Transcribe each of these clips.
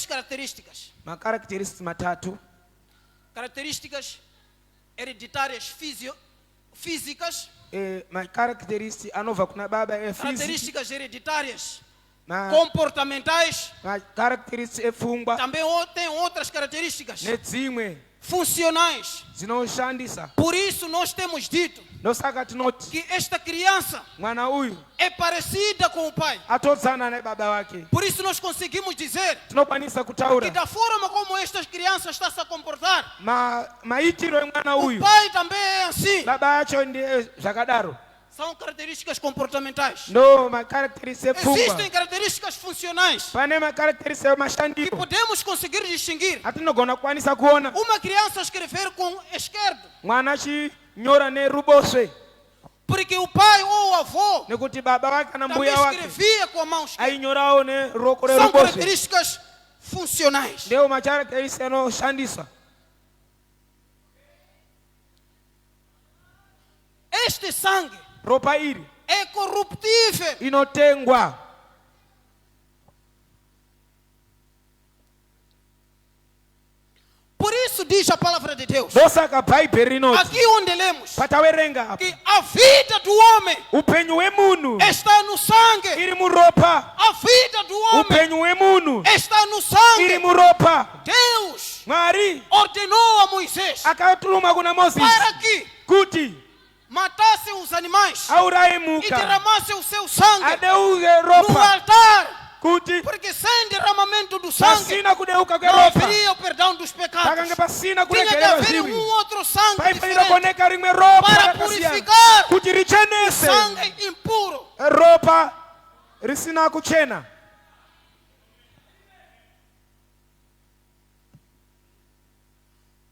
três características. Macaracterísticas matatu. Características hereditárias físicas. Macaracterísticas anova kuna baba física. Características hereditárias comportamentais. Macaracterísticas fungwa. Também tem outras características Nedzimwe funcionais. zinoshandisa. Por isso nós temos dito Nosaka tinoti que esta criança mwana uyu é parecida com o pai. atodzana na baba wake. Por isso nós conseguimos dizer Tinokwanisa que kutaura da forma como estas crianças estão se a comportar, maitiro emwana o uyu pai também é assim. baba acho ndiye zvakadaro. São características comportamentais. No macaracterísticas fungwa. Existem características funcionais Pane macaracterísticas que mashandiro. podemos conseguir distinguir. Atinogona kwanisa kuona Uma criança escrever com esquerdo, mwana chinyora ne ruboswe porque o pai ou o avô nekuti baba wake na também mbuya wake escrevia com a mão esquerda. ainyorao ne roko re São ruboswe. características funcionais. Ndio macaracterísticas anoshandisa. Este sangue Ropa iri é corruptível. inotengwa. Por isso diz a palavra de Deus, Dosaka Bible rinoti aqui onde lemos, patawerenga apa que a vida do homem upenyu wemunu está no sangue. iri muropa. A vida do homem Upenyu wemunu está no iri sangue. muropa. Deus Mwari ordenou a Moisés akatuluma kuna Moses para que kuti matasse os animais e auraimuka derramasse o seu sangue adeuze no ropa altar, kuti porque sem derramamento do sangue pasina kudeuka não kweropa haveria o perdão dos pecados. takange pasina Tinha que kulekerera haver ziwi outro sangue paifanira diferente kuoneka rimwe ropa para rakasiyana purificar kuti o richenese sangue impuro. ropa risina kuchena.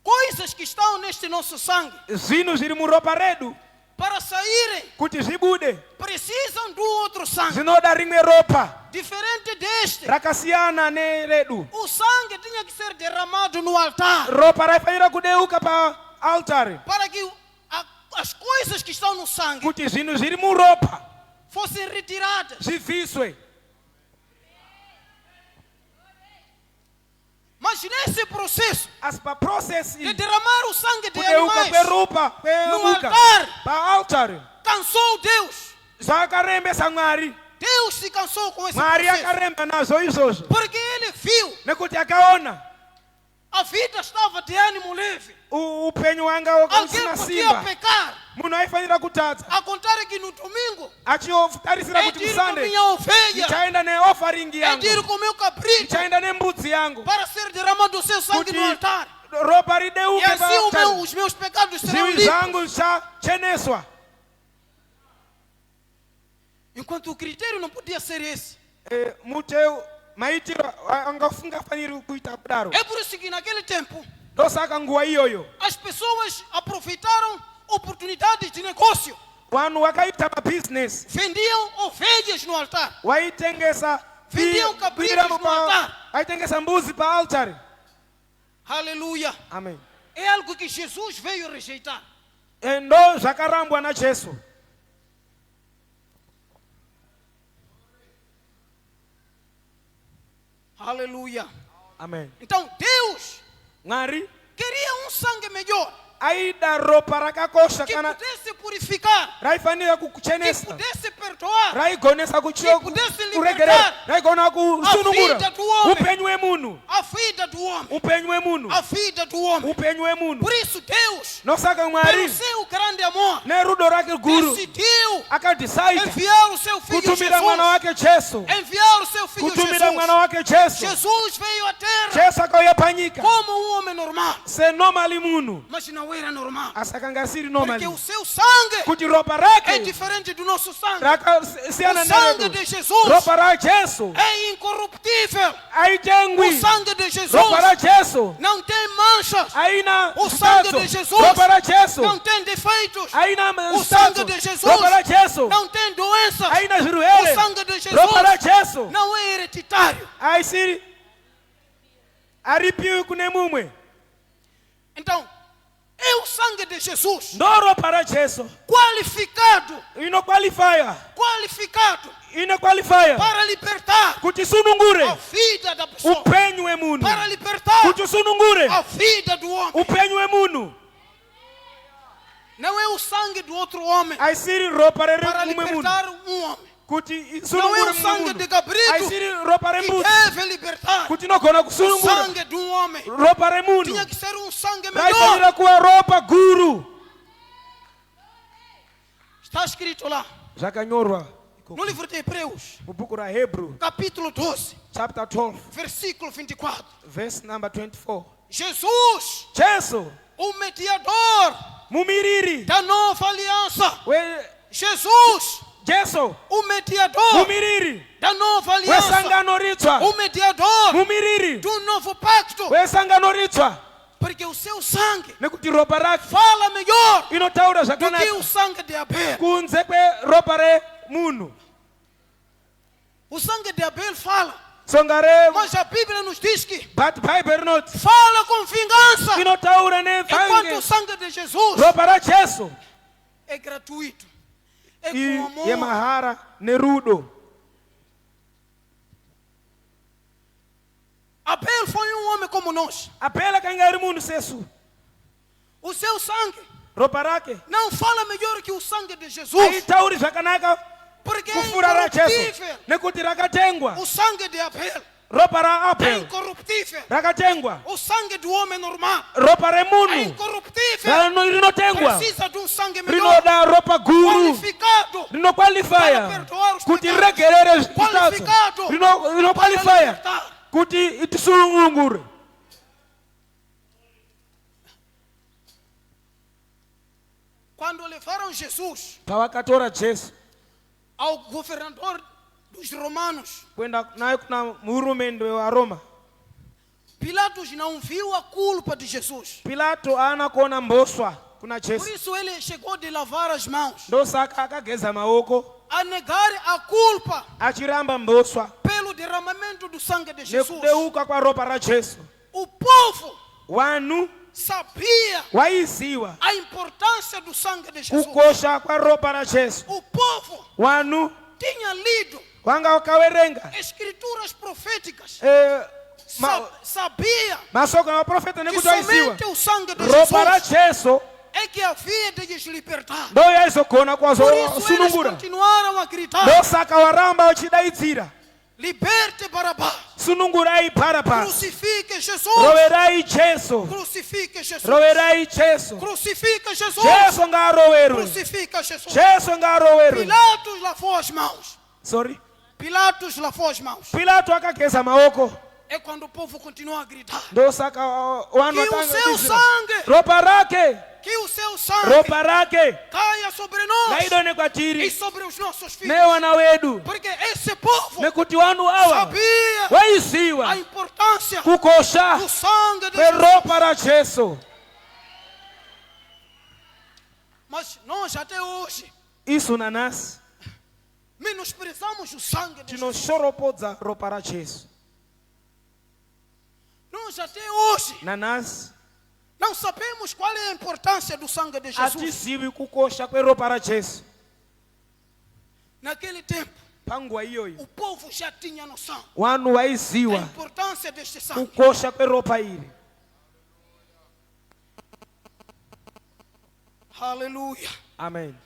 Coisas que estão neste nosso sangue, Zvinhu zviri muropa redu para saírem, kuti zvibude precisam do outro sangue, zvinoda rimwe ropa diferente deste. rakasiyana neredu. O sangue tinha que ser derramado no altar, Ropa raifanira kudeuka pa altare para que as coisas que estão no sangue kuti zvinhu zviri muropa fossem retiradas. zvibviswe. Mas nesse processo Asi paprocess de iyi derramar o sangue de kudeuka animais kweropa no kwebuka altar, pa altare cansou Deus. zvakarembesa Mwari. Deus se cansou com esse Mwari processo, akaremba nazvo izvozvo porque ele viu nekuti akaona a vida estava de ânimo leve. upenyu wanga Alguém usina podia simba. pecar. Munhu aifanira kutadza A contar que no domingo achiotarisira é kuti de ir com kusande minha ovelha, ndichaenda neofaringi é de ir yangu com meu cabrito, ndichaenda nembudzi yangu para ser derramado o seu sangue kuti no altar. ropa E rideuke assim paaltare. os meus pecados serão Ziwi limpos. zangu zvichacheneswa. Enquanto o critério não podia ser esse. Muteu maitiro angafungafaniri kuita kudaro. É por isso que naquele tempo Ndosaka nguva iyoyo as pessoas aproveitaram oportunidades de negócio. vanhu vakaita mabusiness Vendiam ovelhas no altar. vaitengesa Vendiam cabritos no altar. vaitengesa mbuzi paaltare. Aleluia. Amen. É algo que Jesus veio rejeitar. Ndo zvakarambwa naJesu. Aleluia. Amen. Então Deus Mwari queria um sangue melhor, aida ropa rakakosha que kana pudesse purificar, raifanira que kuchenesa pudesse perdoar, raigonesa que pudesse kuregera libertar raigona a vida kusunungura do homem, upenyu wemunhu a vida do homem, upenyu wemunhu a vida do homem. upenyu wemunhu. Por isso Deus, Nosaka pelo Mwari seu grande amor, nerudo rake guru decidiu akadecide enviar o seu filho kutumira mwana Jesus. wake Jesu. Enviar o seu filho Kutumira mwana Jesus. wake Jesu. Jesus veio à terra Jesu akauya panyika como um homem normal, se normali munhu mas não era normal, asakanga siri porque normali o seu sangue kuti ropa é rake diferente do nosso sangue. rakasiyana O sangue neredu. de Jesus Ropa ra Jesu é incorruptível. haitengwi. O sangue de Jesus Ropa ra Jesu não tem manchas. haina O sangue zitazo. de Jesus Ropa ra Jesu não tem defeitos. haina O sangue zitazo. de Jesus Ropa ra Jesu não tem doenças. haina O zvirwere. sangue de Jesus Ropa ra Jesu não é hereditário. haisiri haripiwi kune mumwe. Então, É o sangue de Jesus. ndo ropa ra Jesu Qualificado. inoqualifya Para libertar kuti sunungure a vida da pessoa. upenyu wemunhu Para libertar kuti sunungure a vida do homem. upenyu wemunhu. Não é o sangue do outro homem. Aisiri ropa Para rere mumwe munhu libertar homem. kuti Não é sunungure o sangue de munhu. cabrito Aisiri ropa que rembuzi deve libertar. kuti nogona O kusunungura sangue de um homem ropa remunhu. tinha que ser um sangue melhor. Raifanira kuva ropa guru. Está escrito lá Zvakanyorwa no livro de Hebreus, mubhuku raHebrew capítulo 12, chapter 12 versículo 24. verse number 24. Jesus, Jesu o mediador mumiriri da nova aliança. we Jesus, Jesu o mediador mumiriri da nova aliança. wesangano ritsva O mediador mumiriri do novo pacto. wesangano ritsva Porque o seu sangue nekuti ropa rake fala melhor inotaura do que zvakanaka o sangue de Abel. kunze kweropa remunhu. O sangue de Abel fala, Tsonga mas a Bíblia nos diz que but Bible rinoti fala com vingança. inotaura Enquanto o nevhange. sangue de Jesus Ropa raJesu é gratuito, é com amor. yemahara nerudo. Abel foi um homem como nós. Apela kanga ari munhu sesu. O seu sangue Ropa rake não fala melhor que o sangue de Jesus, aitauri zvakanaka porque é kufura raJesu incorruptível. nekuti rakatengwa. O sangue de Abel Ropa ra é Abel incorruptível. rakatengwa. O sangue do homem normal Ropa é remunhu incorruptível. rinotengwa Precisa de um sangue melhor, rinoda ropa guru qualificado rinoqualifya kuti riregerere zvitatu qualificado para rinoqualifya libertar. kuti itisunungure. Quando levaram Jesus Pavakatora Jesu ao governador dos romanos, kuenda naye kuna muhurumende wewaroma, Pilatos não viu a culpa de Jesus. Pilato haana kuona mboswa kuna Por Jesu, isso ele chegou de lavar as mãos, ndosaka akageza maoko a negar a culpa achiramba mboswa pelo derramamento do sangue de Jesus. nekudeuka kwa ropa ra Jesu. O povo Wanhu sabia waiziwa a importância do sangue de Jesus. kukosha kwa ropa ra Jesu. O povo Wanhu tinha lido wanga wakawerenga escrituras proféticas. ma- Sabia masoko na waprofeta que nekuti waiziwa somente o sangue de ropa ra Jesus Jesu é que havia de lhes libertar. ndo yaizogona Por isso eles kwazosunungura. continuaram a gritar: Ndosaka waramba wachidaidzira liberte Barabás, sunungurai Barabasi, crucifique Jesus, rowerai Jesu, crucifique Jesus, rowerai Jesu. crucifique Jesus, Jesu ngarowerwe, crucifique Jesus. Jesu ngarowerwe. Pilatos lavou as mãos. Sorry, Pilatos lavou as mãos. Pilato akageza maoko. É quando o povo continua a gritar: Ndosaka que o seu sangue, ropa rake, que o seu sangue ropa rake caia sobre nós naidone e kwatiri sobre os nossos filhos. ne wana wedu, Porque esse povo nekuti wanu awa sabia a waiziwa importância kukosha do sangue de kwe Jesus. ropa ra Jesu. Mas nós até hoje Isu nanasi menosprezamos o sangue de Jesus. tinoshoropodza ropa ra Jesu. Nós até hoje Nanasi não sabemos qual é a importância do sangue de Jesus. atizivi kukosha kwe ropa ra Jesu. Naquele tempo, Panguwa iyoyo o povo já tinha noção wanu da waiziwa importância deste sangue. kukosha kwe ropa iri. Aleluia. Amen.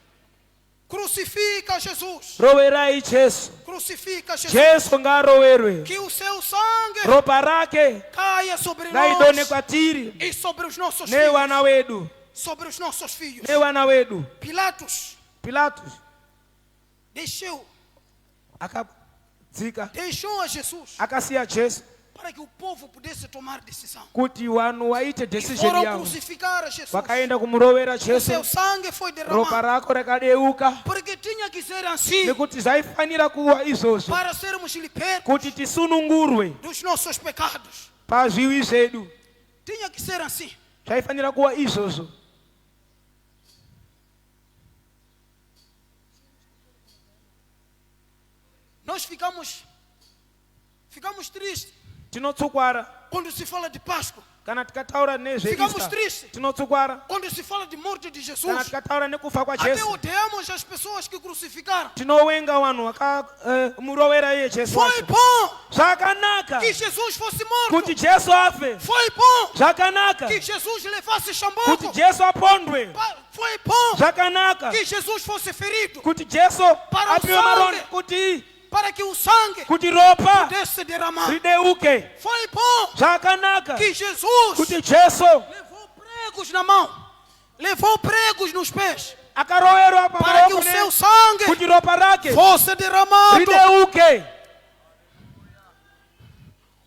Crucifica Jesus. Rowerai Jesu, Crucifica Jesus. Jesu ngarowerwe, Que o seu sangue ropa rake caia sobre naidone nós kwatiri e sobre os nossos ne filhos. wana wedu, Sobre os nossos filhos. ne wana wedu. Pilatos Pilatus deixou akadzika a Jesus akasiya Jesu para que o povo pudesse tomar decisão. kuti wanu waite E decision foram yavo. crucificar a Jesus. Vakaenda kumurowera O seu Jesu, sangue foi ropa derramado. rako rakadeuka Porque tinha que ser assim nekuti zvaifanira kuva izvozvo para sermos libertos kuti tisunungurwe dos nossos pecados. pazviwi zvedu. Tinha que ser assim. Zvaifanira kuva izvozvo. Nós ficamos tristes Tinotsukwara quando se fala de Páscoa. kana tikataura nezve ficamos Easter tristes tinotsukwana, quando se fala de morte de kana Jesus. tikataura nekufa Até kwaJesu odiamos as pessoas que crucificaram. tinowenga vanhu vakamurowera iye Jesu Foi wacho. bom Zvakanaka que Jesus fosse morto. kuti Jesu afe, Foi bom zvakanaka que Jesus levasse kuti chamboco. Jesu apondwe, Foi bom zvakanaka que Jesus fosse ferido. kuti Jesu Para o apiwe maronda, sangue. Para que o sangue kuti ropa pudesse derramar. rideuke, Foi bom zvakanaka que Jesus kuti Jesu levou pregos na mão, levou pregos nos pés, akaroverwa para que o seu pamaoko sangue kuti ropa rake fosse derramado. rideuke.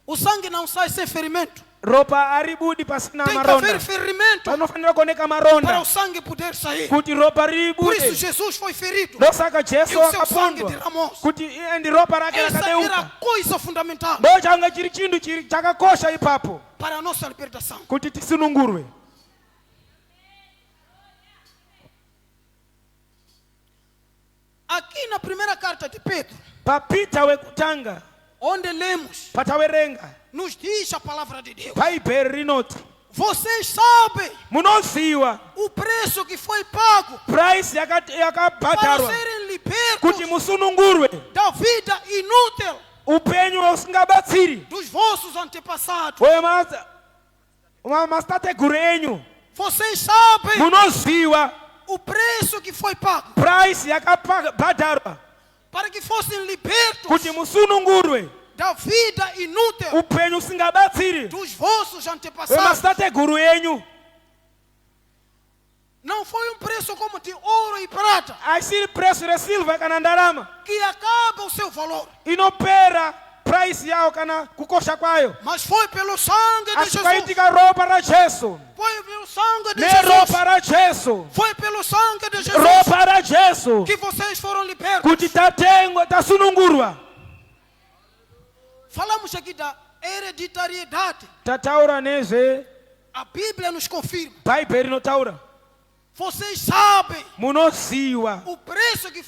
O sangue não sai sem ferimento. Ropa haribudi pasina Tem que haver maronda, ferimento panofanira kuoneka para maronda o sangue poder sair. kuti ropa Por isso ribude. Jesus foi ferido. Ndosaka Jesu E o seu sangue akapondwa derramou. kuti endi ropa rake Essa era a rakadeuka. coisa fundamental Ndo changa chiri chinhu chakakosha ipapo para a nossa libertação. kuti tisunungurwe. Aqui na primeira carta de Pedro, Papita wekutanga onde lemos, patawerenga nos diz a palavra de Deus. bhaibheri rinoti Vocês sabem munoziva o preço que foi pago price para yakabhadharwa serem kuti libertos musunungurwe da vida inútil upenyu usingabatsiri dos vossos antepassados. wemastateguru enyu. Vocês sabem Munoziva o preço que foi pago price yakabhadharwa para que fossem libertos kuti musunungurwe da vida inútil upenyu usingabatsiri dos vossos antepassados. wemastateguru enyu. Não foi um preço como de ouro e prata Asiri preço resilva kana ndarama que acaba o seu valor, inopera price yawo kana kukosha kwayo, mas foi pelo sangue de Jesus. asikaitika ropa ra Jesu Foi pelo sangue de ne Jesus. ropa ra Jesu, Foi pelo sangue de Jesus ropa ra Jesu que vocês foram libertos. kuti tatengwa tasunungurwa. Falamos aqui da hereditariedade. Tataura nezve A Bíblia nos confirma. bhaibheri inotaura Vocês sabem munoziva o preço que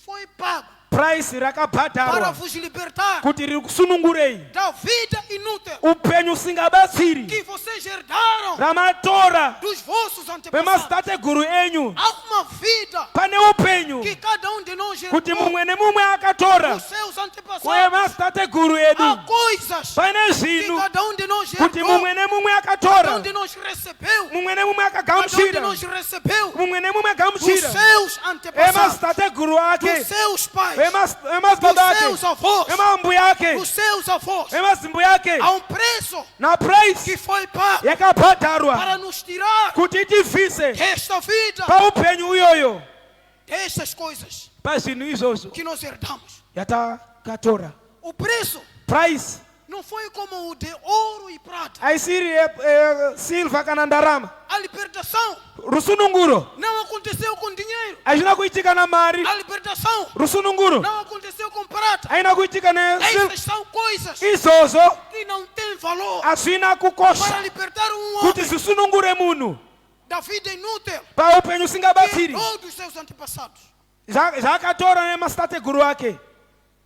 foi pago price para rakabhadharwa vos libertar kuti riri kusunungurei da vida inútil upenyu usingabatsiri que vocês herdaram ramatora dos vossos antepassados. wemastateguru enyu. Há uma vida Pane upenyu que cada um de nós kuti herdou mumwe nemumwe akatora dos seus antepassados. kwemastateguru Há edu. coisas Pane que zvinhu cada um de nós kuti herdou, mumwe nemumwe cada akatora, um de nós recebeu, mumwe nemumwe cada um de akagamuchira, nós recebeu mumwe nemumwe dos agamuchira seus antepassados, emastateguru dos ake, seus pais, emazibaba dos ake, seus avós, emambuya ake, dos seus avós. emazimbu yake, Há um preço na price que foi pago yakabhadharwa para nos tirar kuti tivise desta vida, pa upenyu uyoyo, dessas coisas pa zvinhu izvozvo que nós herdamos. yatakatora. O preço Price não foi como o de ouro e prata. aisiri silva kana ndarama. A libertação Rusununguro não aconteceu com dinheiro. hazvina kuitika na mari. A libertação Rusununguro não aconteceu com prata. haina kuitika Essas são coisas izvozvo que não têm valor hazvina para kukosha libertar um kuti homem zisunungure munhu da vida inútil pa upenyu que usingabatsiri. herdou dos seus antepassados. Zvakatora nemastateguru ake.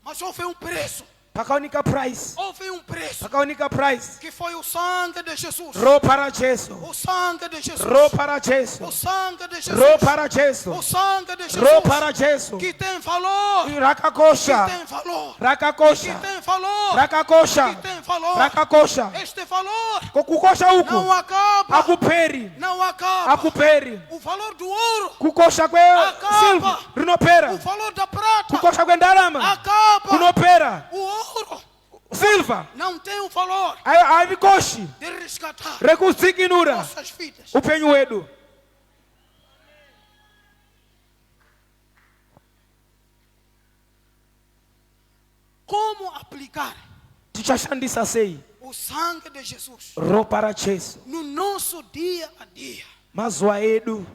Mas houve um preço, Pakaoneka price, houve um preço pakaoneka price. que foi o sangue de Jesus. Ropa ra Jesu, O sangue de Jesus. ropa ra Jesu, O sangue de Jesus. ropa ra Jesu, O sangue de ropa ra Jesus Jesu que tem valor, que rakakosha, tem valor, que rakakosha, tem valor, que rakakosha, tem valor. rakakosha. Este valor Kukosha não uku acaba, akuperi, não acaba. akuperi. O valor do ouro, Kukosha kwe silva o rinopera, valor da prata kukosha kwe ndarama acaba. kunopera. O ouro Silva não tem o valor havikoshi de resgatar rekudzikinura nossas vidas. upenyu wedu. Como aplicar Tichashandisa sei o sangue de Jesus ropa ra Jesu no nosso dia a dia? mazuva edu.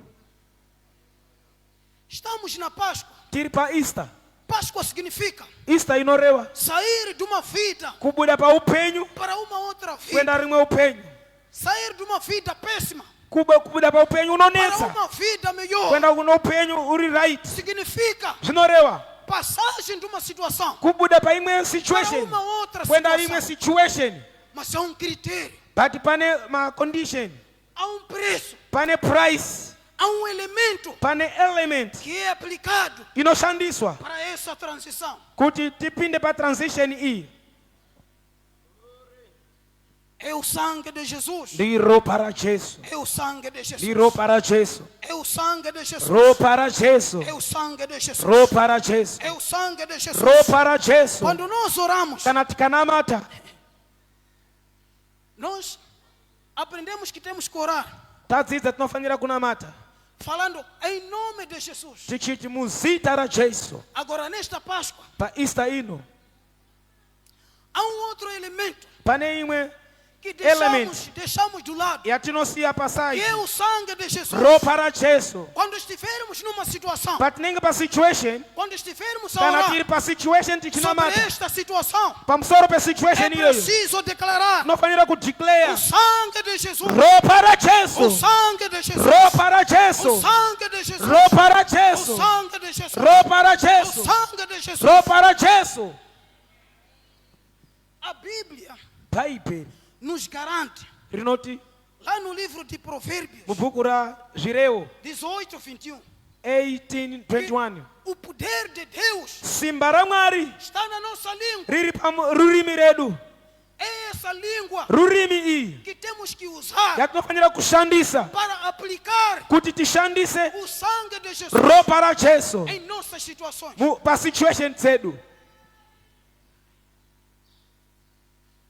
Estamos na Páscoa. Tiri pa Easter. Páscoa significa Easter inoreva sair de uma vida kubuda pa upenyu para uma outra vida. kwenda rimwe upenyu, Sair de uma vida péssima kubuda pa upenyu para unonetsa uma vida melhor. kwenda kuno upenyu uri right. Significa Zvinoreva passagem de uma situação kubuda pa imwe para situation uma outra kwenda imwe situação. situation. Mas é um critério but pane ma condition, há preço, pane price, há elemento pane element que é aplicado inoshandiswa para essa transição. kuti tipinde pa transition iyi. É o sangue de Jesus. Ndi ropa ra Jesu, É o sangue de Jesus. ndi ropa ra Jesu, É o sangue de Jesus. ropa ra Jesu, É o sangue de Jesus. ropa ra Jesu, É o sangue de Jesus. ropa ra Jesu. Quando nós oramos, Kana tikanamata nós aprendemos que temos que orar, tadzidza tinofanira kunamata falando em nome de Jesus. tichiti muzita ra Jesu. Agora, nesta Páscoa, Pa Easter ino há outro elemento pane imwe que Element. deixamos do lado, yatinosiya que pasai, é o sangue de Jesus. ropa ra Jesu. Quando estivermos numa situação, Patinenge pa situation, quando estivermos a kana orar tiri pa situation sobre tichinamata esta situação, pamusoro pe é situation iyoyo preciso declarar tinofanira o kudeclare sangue de Jesus. ropa ra O Jesu, sangue de Jesus. ropa ra O Jesu, sangue de Jesus. ropa ra O Jesu, sangue de Jesus. ropa ra O Jesu, sangue de Jesus. ropa ra Jesu. A Bíblia Bible nos garante, rinoti lá no livro de Provérbios, mubhuku ra Zvireo 18, 21, 18:21, o poder de Deus simba ra Mwari está na nossa língua. riri pa rurimi redu. É essa língua Rurimi iyi que temos que usar yatinofanira kushandisa para aplicar kuti tishandise o sangue de Jesus ropa ra Jesu em nossas situações. pa situation dzedu.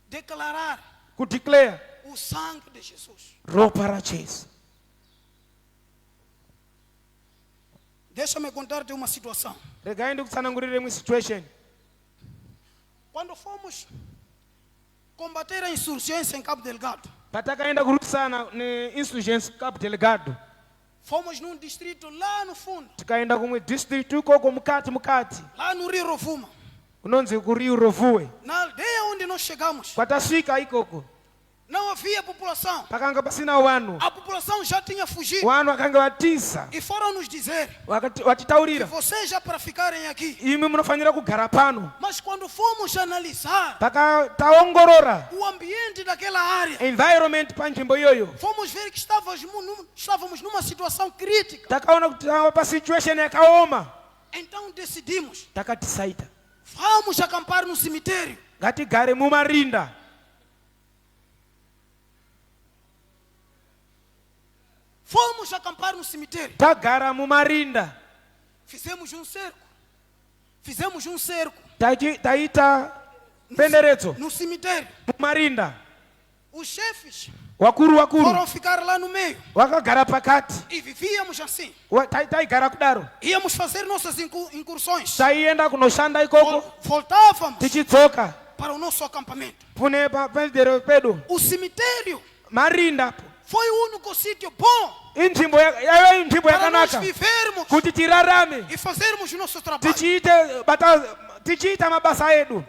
Declarar Kudeclare o sangue de Jesus. ropa ra Jesu. Deixa-me contar-te uma situação. Regai ndikutsanangurire imwe situation. Quando fomos combater a insurgência em Cabo Delgado, Patakaenda kurwisana ne insurgents Cabo Delgado, fomos num distrito lá no fundo, tikaenda kumwe district ukoko mukati lá no Rio Rovuma. kunonzi ku Rio Rovuwe. Na aldeia onde nós chegamos, Kwatasvika ikoko não havia população. pakanga pasina wanu, A população já tinha fugido. wanu akanga watisa E foram nos dizer que watitaurira vocês já para ficarem aqui. imi munofanira kugara pano. Mas quando fomos analisar Taongorora o ambiente daquela área, environment pa nzvimbo iyoyo, fomos ver que estávamos numa situação crítica. takaona kuti tava pa situation yakaoma. Então decidimos, Takatisaita vamos acampar no cemitério. ngatigare mumarinda. Fomos acampar no cemitério. Tagara mumarinda. Fizemos um cerco. Fizemos um cerco Taita penderezo no cemitério. mumarinda. Os chefes Wakuru foram ficar lá no meio. wakagara pakati. E vivíamos assim. Taigara kudaro. Íamos fazer nossas incursões. Taienda kunoshanda ikoko Voltávamos tichidzoka para o nosso acampamento. pune pa pendero pedu O cemitério marinda foi o único sítio bom inzvimbo yayo inzvimbo para nós yakanaka vivermos kuti tirarame e fazermos o nosso trabalho. tichiita mabasa edu.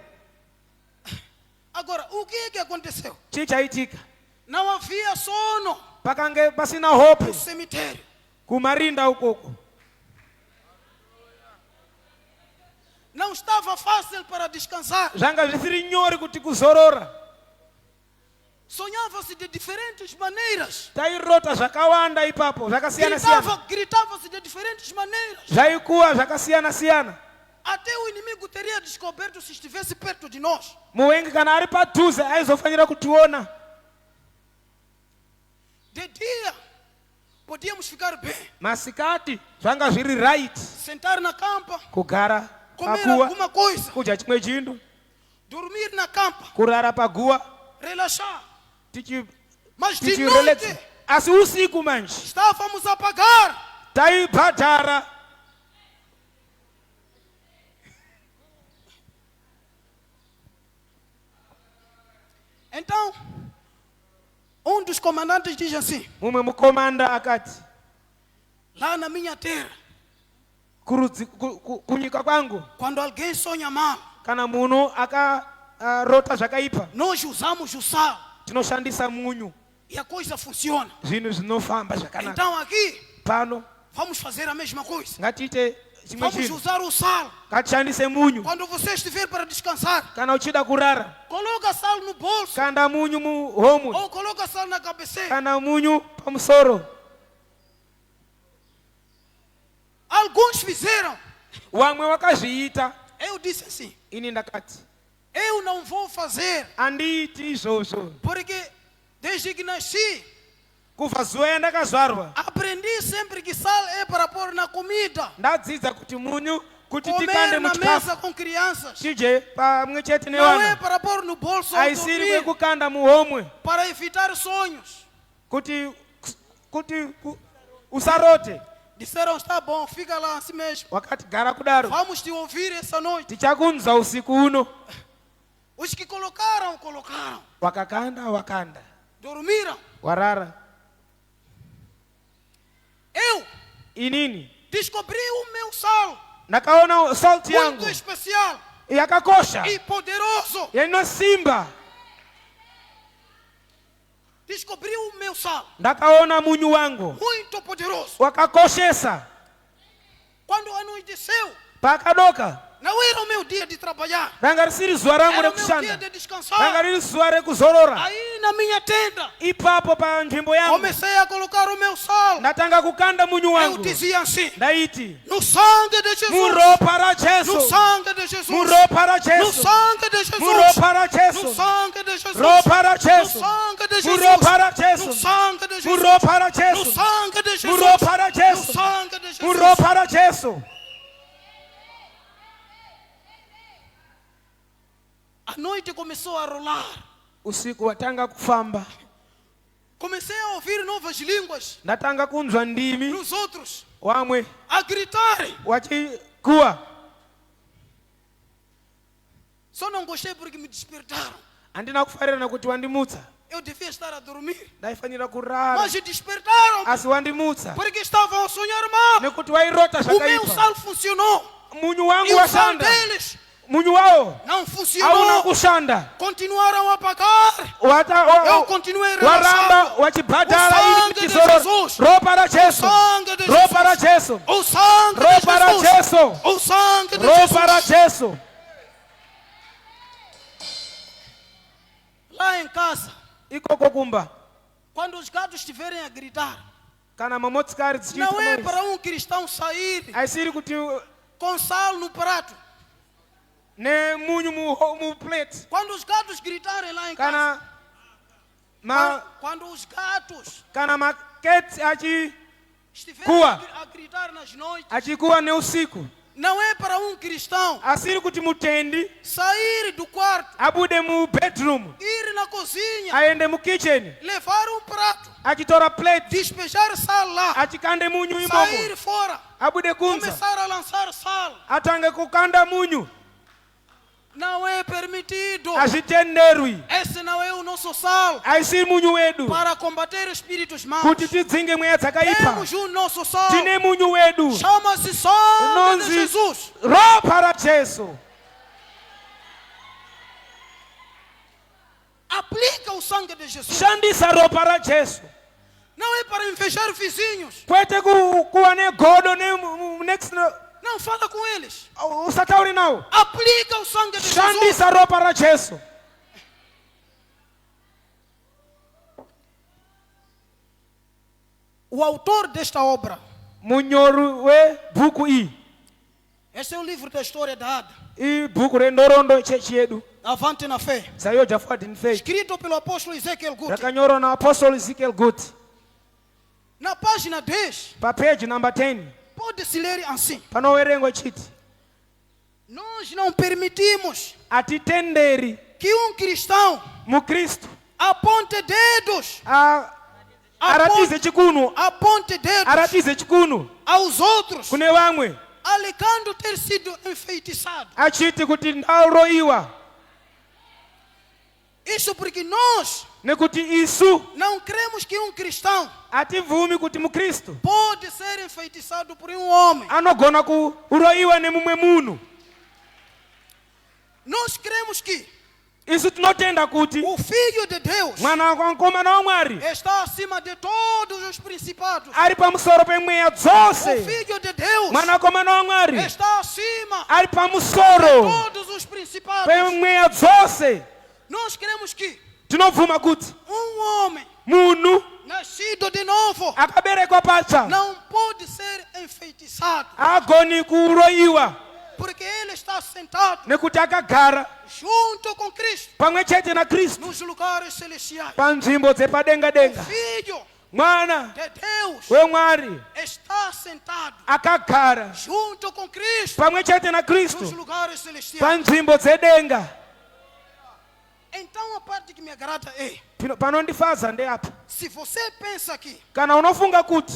Agora, o que é que aconteceu? Chichaitika Não havia sono pakange pasina hope no cemitério. kumarinda ukoko. Não estava fácil para descansar. Zvanga zvisiri nyori kuti kuzorora. Sonhava-se de diferentes maneiras. Tairota zvakawanda ipapo zvakasiyana siyana. Gritava-se de diferentes maneiras. Zvaikuwa zvakasiyana siyana. Até o inimigo teria descoberto se estivesse perto de nós. Muwengi kana ari padhuze aizofanira kutiona. De dia, podíamos ficar bem. Masikati zvanga zviri right Sentar na campa, kugara comer paguwa, alguma coisa. kudya chimwe chintu, Dormir na campa, kurara paguwa, relaxar. tichi Mas de relax. noite, Asi usiku manje estávamos a pagar. taibhadhara. Então, um dos comandantes diz assim: Mumwe mukomanda akati lá na minha terra, kunyika kwangu quando alguém sonha mal, kana munhu akarota zvakaipa nós usamos o sal tinoshandisa munyu, e a coisa funciona. zvinhu zvinofamba zvakanaka. Então aqui, Pano vamos fazer a mesma coisa. ngatiite chimwe Vamos chino usar o sal. katishandise munyu Quando você estiver para descansar, kana uchida kurara coloca sal no bolso. kanda munyu muhomwe Ou coloca sal na cabeceira. kana munyu pamusoro. Alguns fizeram. Wamwe wakazviita, Eu disse assim: ini ndakati eu não vou fazer. andiiti izvozvo. Porque desde que nasci, Kubva zuva yandakazvarwa aprendi sempre que sal é para pôr na comida. ndadzidza kuti munyu kuti tikande Comer na muchikafu mesa com crianças. tidye pamwe chete Não é nevana. para pôr no bolso ao Aisiri dormir, kwekukanda muhomwe para evitar sonhos. kuti usarote. Disseram, está bom, fica lá assim mesmo. Wakati gara kudaro Vamos te ouvir essa noite. tichakunzwa usiku uno. Os que colocaram, colocaram. Wakakanda Dormiram. warara. Eu Inini descobri o meu sal. ndakaona salt Muito yangu especial yakakosha e poderoso. yanosimba. Descobri o meu sal. Ndakaona munyu wangu Muito poderoso. wakakoshesa. Quando anoiteceu, Pakadoka não era o meu dia de trabalhar. ranga risiri zuva rangu Era o meu dia rekushanda, de ranga descansar. riri zuva rekuzorora. Aí na minha tenda, Ipapo pa nzvimbo yangu comecei a colocar o meu sal. ndatanga kukanda munyu Eu wangu dizia assim: ndaiti no sangue de Jesus. muropa ra No Jesu, sangue de Jesus. muropa ra No Jesu, sangue de Jesus. muropa ra No Jesu, sangue de Jesus. ropa ra No Jesu, sangue de Jesus. muropa ra No Jesu, sangue de Jesus. muropa ra No Jesu, sangue de Jesus. muropa ra No Jesu, sangue de Jesus. muropa ra Jesu. A noite começou a rolar. Usiku watanga kufamba, Comecei a ouvir novas línguas ndatanga kunzwa ndimi nos outros, wamwe a gritarem. wachikuwa. Só não gostei porque me despertaram. Andina kufarira kuti wandimutsa, Eu devia estar a dormir. ndaifanira kurara Mas despertaram asi wandimutsa porque estavam a sonhar mal. nekuti wairota O meu zvakaipa. sal funcionou. Munyu E wangu o sal washanda, deles munyu wao não hauna funcionou. kushanda. Continuaram a pagar. Eu continuei a waramba relaxar. wachibhadhara O ili sangue de kuchizorora. Jesus. Ropa ra Jesu, Sangue de ropa ra Jesus. Jesu, O sangue de ropa ra Jesus. Jesu, O sangue de ropa ra Jesus. Jesu. Lá em casa, Iko kokumba quando os gatos estiverem a gritar, kana mamotsikari não é dzichiita para um cristão sair aisiri kuti com sal no prato. nemunyu mu plate Quando os gatos gritarem lá em casa, kana quando os gatos kana maketsi estiverem Cua. a gritar nas noites, achikuwa neusiku, não é para um cristão asiri kuti mutendi sair do quarto, abude mu bedroom ir na cozinha, aende mu kitchen levar um prato, achitora plate despejar sal lá, achikande munyu sair imomo, fora, abude kunza começar a lançar sal. atange kukanda munyu. Não é permitido. Azvitenderwi, Esse não é o nosso sal aisiri munyu wedu para combater espíritos maus. kuti tidzinge mweya dzakaipa. Temos o nosso sal. Tine munyu wedu Chama-se sangue de unonzi Jesus. ropa ra Jesu. Aplica o sangue de Jesus. Shandisa ropa ra Jesu, Não é para invejar vizinhos. kwete kuwa negodo next Não fala com eles. usatauri nawo. Aplica o sangue de Jesus. Shandisa ropa ra Jesu. O autor desta obra, Munyori webhuku iyi, esse é o livro da história da Ada, ibhuku rendorondo chechi yedu Avante na Fé, sayoja forward in faith, escrito pelo apóstolo Ezequiel Guti. rakanyorwa na apostle Ezekiel Guti. Na página 10, Pa page number 10 pode-se ler assim: panowerengwa chiti nós não permitimos atitenderi que um cristão mukristu aponte dedos, aratize chikunu, aponte dedos aratize chikunu aos outros, kune vamwe alegando ter sido enfeitiçado. achiti kuti ndauroiwa. Isso porque nós Nekuti isu não cremos que um cristão ativumi kuti mukristu pode ser enfeitiçado por um homem. anogona kuroiwa nemumwe munhu. Nós cremos que isu tinotenda kuti o Filho de Deus mwana wamkomana wa Mwari está acima de todos os principados. ari pamusoro pemweya O dzose. Filho de Deus Mwana wamkomana wa Mwari está acima ari de pamusoro todos os principados. pemweya dzose. Nós queremos que Tinobvuma kuti homem munhu nascido de novo akaberekwa pacha não pode ser enfeitiçado, agoni kuroyiwa porque ele está sentado nekuti akagara junto com Cristo pamwe chete na Kristu nos lugares celestiais. panzvimbo dzepadenga-denga. Filho Mwana de Deus weMwari está sentado akagara junto com Cristo pamwe chete na nos Kristu lugares celestiais. panzvimbo dzedenga. Então a parte que me agrada é, Panondifaza ndeapa se você pensa que kana unofunga kuti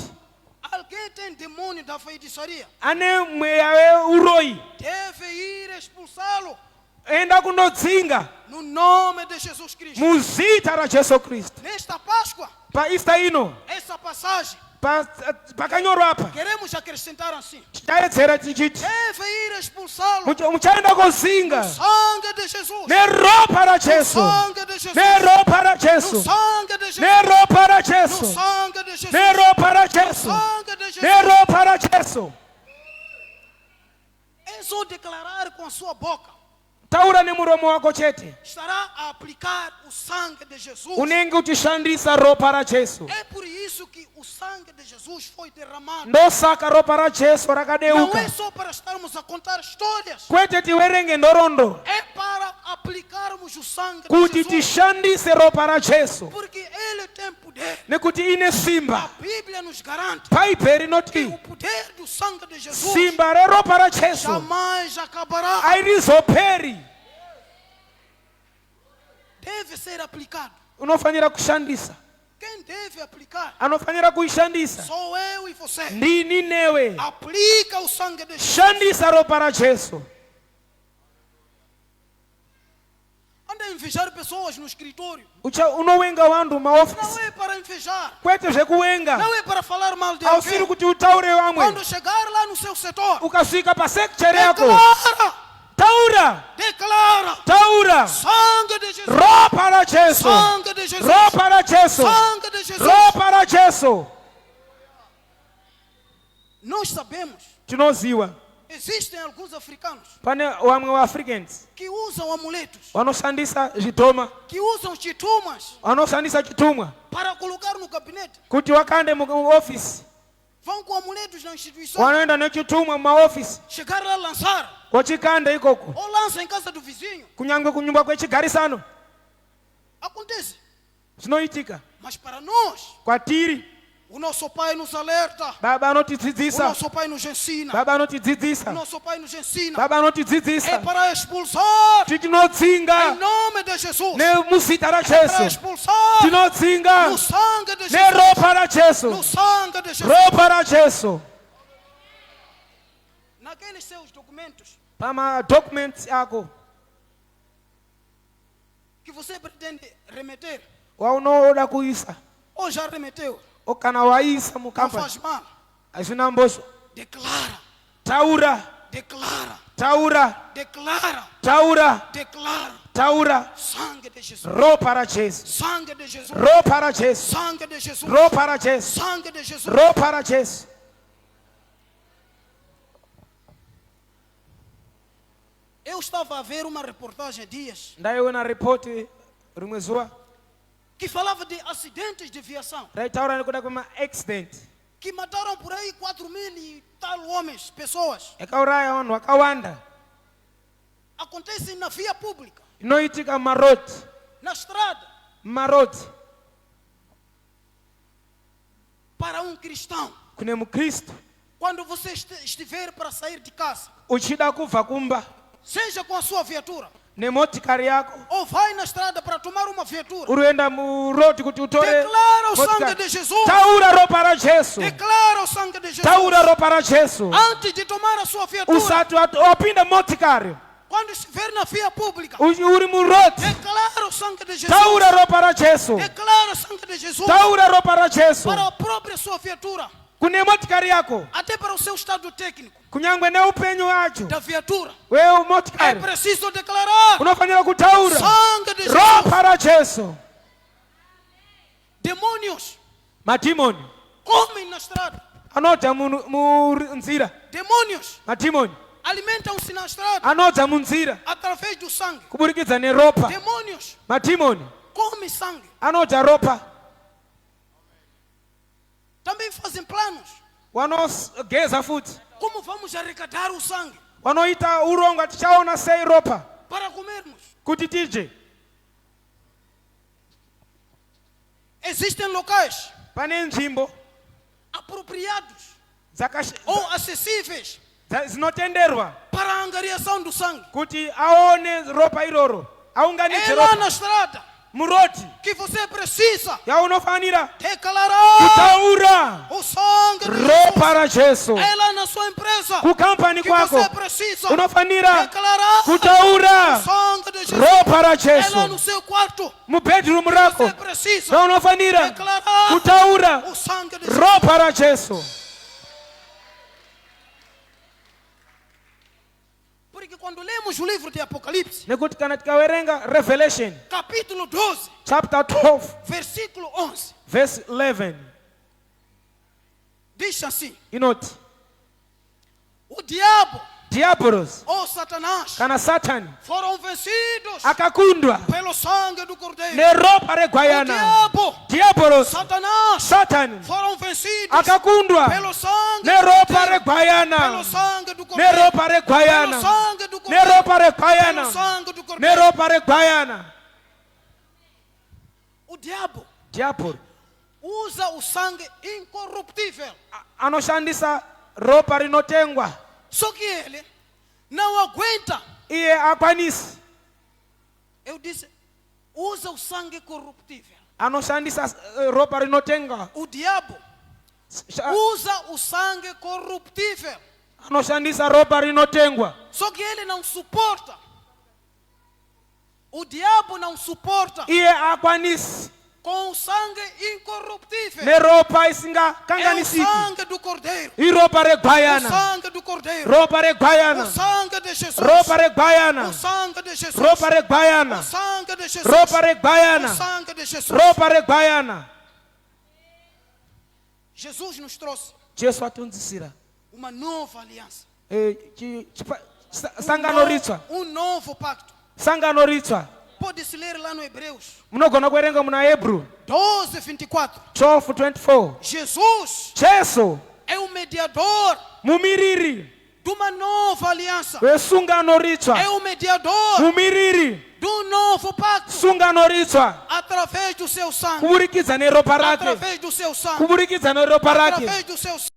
alguém tem demônio da feitiçaria, ane mweya weuroyi deve ir expulsá-lo enda kundodzinga no nome de Jesus Cristo. muzita ra Jesu Kristu. Nesta Páscoa, Pa Easter ino essa passagem, pakanyorwa apa queremos acrescentar assim: taedzera tichiti deve ir expulsá-lo muchaenda kozinga sangue de Jesus, neropa ra Jesu, sangue de Jesus, neropa ra no Jesu, sangue de Jesus, neropa ra no Jesu, sangue de Jesus, neropa ra Jesu, sangue de Jesus. neropa ra Jesu. É só declarar com a sua boca, Taura nemuromo wako chete estará a aplicar o sangue de Jesus. unenge uchishandisa ropa ra Jesu. É por isso que o sangue de Jesus foi derramado. Ndosaka ropa ra Jesu Não rakadeuka é só para estarmos a contar histórias, kwete tiwerenge ndorondo é para aplicarmos o sangue de kuti Jesus, tishandise ropa ra Jesu porque Ele tem poder. nekuti ine A simba. Bíblia nos garante Bhaibheri que noti o poder do sangue de Jesus simba reropa ra Jesu jamais acabará. airizoperi. Deve ser aplicado. Unofanira kushandisa, Quem deve aplicar? anofanira kuishandisa Sou eu e você. ndini newe. Aplica o sangue de Jesus. Shandisa ropa ra Jesu. Anda a invejar pessoas no escritório. Unowenga wandu Não maofisi é para invejar. kwete zvekuwenga Não é para falar mal de ausiri alguém. kuti utaure vamwe. Quando chegar lá no seu setor, Ukasvika pasektere yako declara, taura, declara, taura sangue de Jesus, ropa ra Jesu, sangue de Jesus, ropa ra Jesu, sangue de Jesus. ropa ra Jesu. Nós sabemos, Tinoziwa existem alguns africanos pane wamwe wa Africans que usam amuletos, vanoshandisa zvitoma, que usam chitumas vanoshandisa chitumwa para colocar no gabinete. kuti wakande muofisi. Vão com amuletos na instituição, Wanoenda nechitumwa mumaofisi chegar lá lançar, kochikande ikoko ou lança em casa do vizinho. kunyangwe kunyumba kwechigarisano. Acontece. Zvinoitika Mas para nós, kwatiri. o nosso Pai nos alerta, Baba o anotidzidzisa, nosso Pai nos ensina, baba o anotidzidzisa, nosso Pai nos ensina. baba É anotidzidzisa para expulsar em titinodzinga nome de Jesus. nemuzita ra Para Jesu, expulsar tinodzinga no sangue de Jesus. neropa ra No Jesu, sangue de Jesus. ropa ra Jesu. Naqueles seus documentos Pama documents ako que você pretende remeter, waunoda kuisa ou já remeteu, okana waisa não mukampani faz mal. azvina mbosvo. Declara, Taura, declara, taura, declara, taura, declara. taura Sangue de Jesus. ropa ra Jesu, Sangue de Jesus. ropa ra Jesu, Sangue de Jesus. ropa ra Jesu, Sangue de Jesus. ropa ra Jesu. Eu estava a ver uma reportagem há dias Ndaiona ripoti rimwe zuva que falava de acidentes de viação raitaura nekuda kwema accident que mataram por aí 4.000 e tal homens, pessoas. yakauraya vanhu vakawanda. Acontecem na via pública, Inoitika mumarodi, na estrada. mumarodi. Para um cristão, Kune mukristu quando você estiver para sair de casa, uchida kubva kumba seja com a sua viatura, nemotikari yako ou vai na estrada para tomar uma viatura, urienda murodi kuti utore declara o motikari. sangue de Jesus. Taura ropa ra Jesu, Declara o sangue de Jesus. taura ropa ra Jesu. Antes de tomar a sua viatura, Usati wapinda motikari quando estiver na via pública, uri murodi, declara o sangue de Jesus. taura ropa ra Jesu, Declara o sangue de Jesus taura ropa ra Jesu para a própria sua viatura. kune motikari yako, até para o seu estado técnico kunyangwe ne upenyu wacho, da viatura, wewe é motikari preciso declarar unofanira kutaura sangue de Jesus. ropa ra Yesu. Demônios Matimoni comem na estrada. anodza munzira, Demônios matimoni alimentam-se na estrada anodza munzira através do sangue. kuburikidza neropa. Demônios Matimoni comem sangue. anodza ropa, Também fazem planos. wanogeza futi, Como vamos arrecadar o sangue wanoita urongo tichaona sei ropa para comermos? kuti tije. Existem locais Pane nzvimbo apropriados ou acessíveis zinotenderwa para a angariação do sangue. kuti aone ropa iroro, É aunganidze lá ropa na estrada muroti que você precisa yaunofanira declarar kutaura o sangue de ropa ra Jesus. Yesu. É lá na sua empresa Kukampani que kwako você precisa unofanira declarar kutaura o sangue de Jesus. ropa ra É lá Yesu. no seu quarto Mubedroom que rako você precisa na unofanira declarar kutaura o sangue de Jesus. ropa ra Yesu. Porque quando lemos o livro de Apocalipse, Nekuti kana tikawerenga Revelation capítulo 12, chapter 12 versículo 11, verse 11 diz assim: inoti o diabo diabolos ou Satanás kana Satan foram vencidos akakundwa pelo sangue do Cordeiro. neropa O regwayana. diabo, Diabolos Satanás Satan foram vencidos akakundwa pelo sangue do neropa Cordeiro. regwayana, Pelo sangue do Cordeiro. neropa Pelo regwayana, sangue do Cordeiro. neropa Pelo regwayana, sangue do Cordeiro. neropa regwayana. O diabo Diabolo usa o sangue incorruptível. anoshandisa ropa rinotengwa, Só que ele não aguenta. iye akwanisi. Eu disse, usa o sangue corruptível. Anoshandisa ropa rinotengwa, O diabo usa o sangue corruptível. anoshandisa ropa rinotengwa. Só que ele não suporta. O diabo não suporta Iye akwanisi com o sangue incorruptível. neropa É o isingakanganisiki, sangue do Cordeiro. iropa O regwayana, sangue do Cordeiro. ropa O regwayana, sangue de Jesus. ropa regwayana, O sangue de Jesus. ropa O regwayana, sangue de Jesus. ropa O regwayana, sangue de Jesus. ropa regwayana. Jesus nos trouxe Jesu atunzisira uma nova aliança. sangano ritsva, Um novo pacto. sangano ritsva. Pode-se ler lá no Hebreus Munogona kuerenga muna Hebrew 12:24. 12:24. Jesus Jesu é o mediador mumiriri de uma nova aliança. wesungano É ritsva, o mediador mumiriri do novo pacto. sungano ritsva, Através do seu sangue. kuburikidza neropa rake, Através do seu sangue. kuburikidza neropa rake, Através do seu sangue.